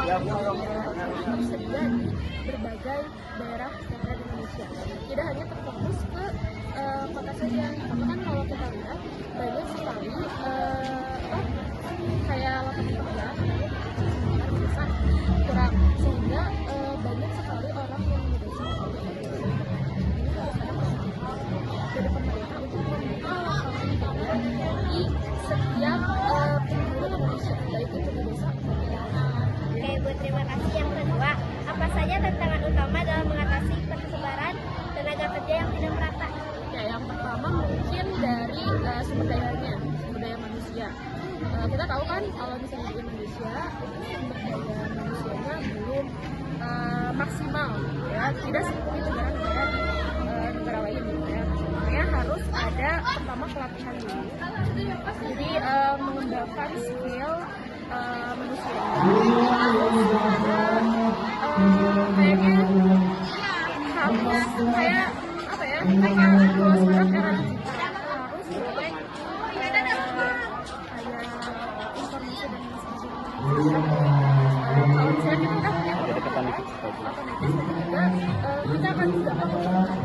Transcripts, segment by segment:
tersedia di berbagai daerah yang ada di Indonesia. Tidak hanya terfokus ke kota saja, tapi kan kalau kita lihat banyak sekali kayak lapangan kerja bisa kurang, sehingga banyak sekali orang yang Indonesia dari pemerintah untuk membuka lapangan kerja di setiap penjuru Indonesia, baik itu di desa maupun di kota. Oke, Bu, terima kasih. Yang kedua, apa saja tantangan utama dalam mengatasi persebaran tenaga kerja yang tidak merata? Ya, yang pertama mungkin dari sumber dayanya, sumber daya manusia. Kita tahu kan kalau misalnya di Indonesia itu sumber daya manusianya belum maksimal, ya, tidak seperti negara-negara di negara lain, ya. Makanya harus ada pertama pelatihan dulu. Jadi mengembangkan skill manusia. Kayaknya harus kayak apa ya? Kayak kalau sekarang era digital harus mulai kayak informasi dan kalau misalnya kita punya kedekatan dikit juga kita akan gampang.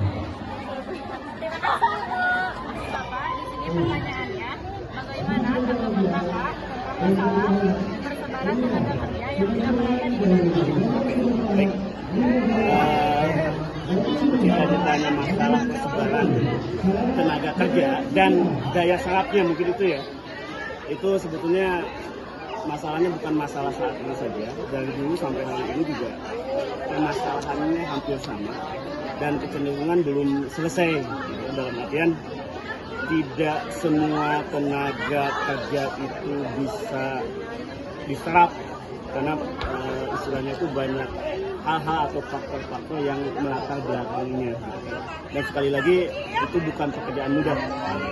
Terima kasih, Bu. Bapak, di sini pertanyaannya, bagaimana tanggapan Bapak tentang masalah persebaran tenaga kerja yang tidak merata di Indonesia? Jika ditanya masalah persebaran tenaga kerja dan daya serapnya mungkin itu ya, itu sebetulnya masalahnya bukan masalah saat ini saja, dari dulu sampai hari ini juga permasalahannya hampir sama dan kecenderungan belum selesai. Dalam artian tidak semua tenaga kerja itu bisa diserap karena istilahnya itu banyak hal-hal atau faktor-faktor yang melatar belakanginya. Dan sekali lagi itu bukan pekerjaan mudah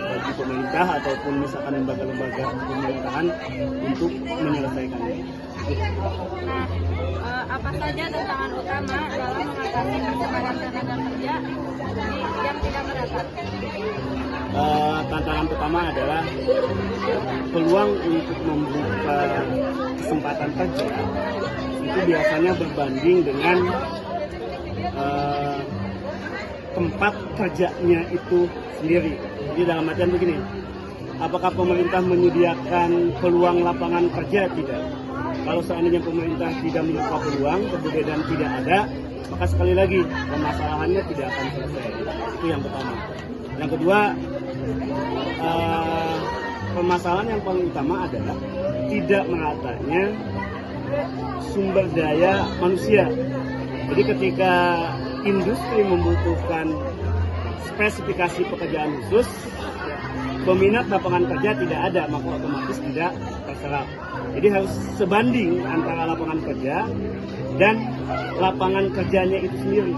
bagi pemerintah ataupun misalkan lembaga-lembaga pemerintahan untuk menyelesaikannya. Nah, apa saja tantangan utama dalam mengatasi persebaran tenaga kerja yang tidak merata? Tantangan pertama adalah peluang untuk membuka kesempatan kerja itu biasanya berbanding dengan tempat kerjanya itu sendiri. Jadi dalam artian begini, apakah pemerintah menyediakan peluang lapangan kerja? Tidak. Kalau seandainya pemerintah tidak membuka peluang, kemudian tidak ada, maka sekali lagi permasalahannya tidak akan selesai. Itu yang pertama. Yang kedua, permasalahan yang paling utama adalah tidak meratanya sumber daya manusia. Jadi ketika industri membutuhkan spesifikasi pekerjaan khusus, peminat lapangan kerja tidak ada, maka otomatis tidak terserap. Jadi harus sebanding antara lapangan kerja dan lapangan kerjanya itu sendiri.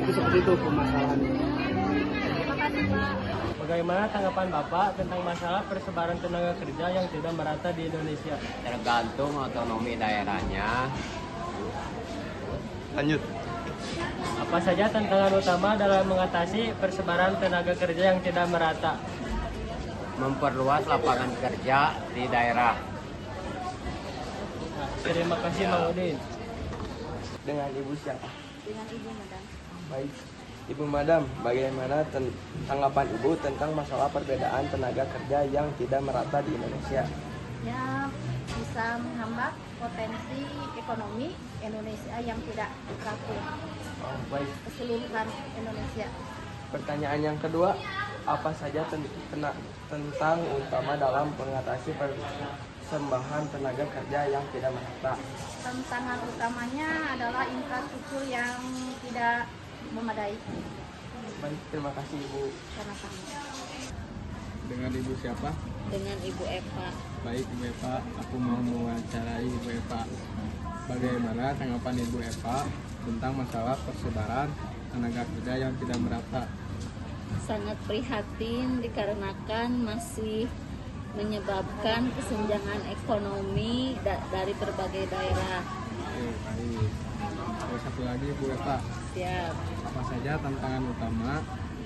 Itu seperti itu permasalahannya. Bagaimana tanggapan Bapak tentang masalah persebaran tenaga kerja yang tidak merata di Indonesia? Tergantung otonomi daerahnya. Lanjut. Apa saja tantangan utama dalam mengatasi persebaran tenaga kerja yang tidak merata? Memperluas lapangan kerja di daerah. Terima kasih, Bang Udin. Dengan Ibu siapa? Dengan Ibu, Madam. Baik. Ibu Madam, bagaimana tanggapan Ibu tentang masalah perbedaan tenaga kerja yang tidak merata di Indonesia? Ya, bisa menghambat potensi ekonomi Indonesia yang tidak rapuh Oh, baik. keseluruhan Indonesia. Pertanyaan yang kedua, apa saja tentang utama dalam mengatasi persembahan tenaga kerja yang tidak merata? Tantangan utamanya adalah infrastruktur yang tidak memadai. Baik, terima kasih Ibu. Sama-sama. Dengan Ibu siapa? Dengan Ibu Eva. Baik Ibu Eva, aku mau mewawancarai Ibu Eva. Bagaimana tanggapan Ibu Eva tentang masalah persebaran tenaga kerja yang tidak merata? Sangat prihatin dikarenakan masih menyebabkan kesenjangan ekonomi dari berbagai daerah. Oke, baik. Terus satu lagi Bu Eva, Siap. apa saja tantangan utama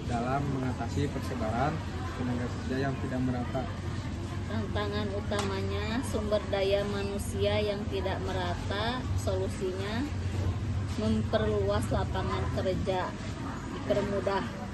dalam mengatasi persebaran tenaga kerja yang tidak merata? Tantangan utamanya sumber daya manusia yang tidak merata, solusinya memperluas lapangan kerja, dipermudah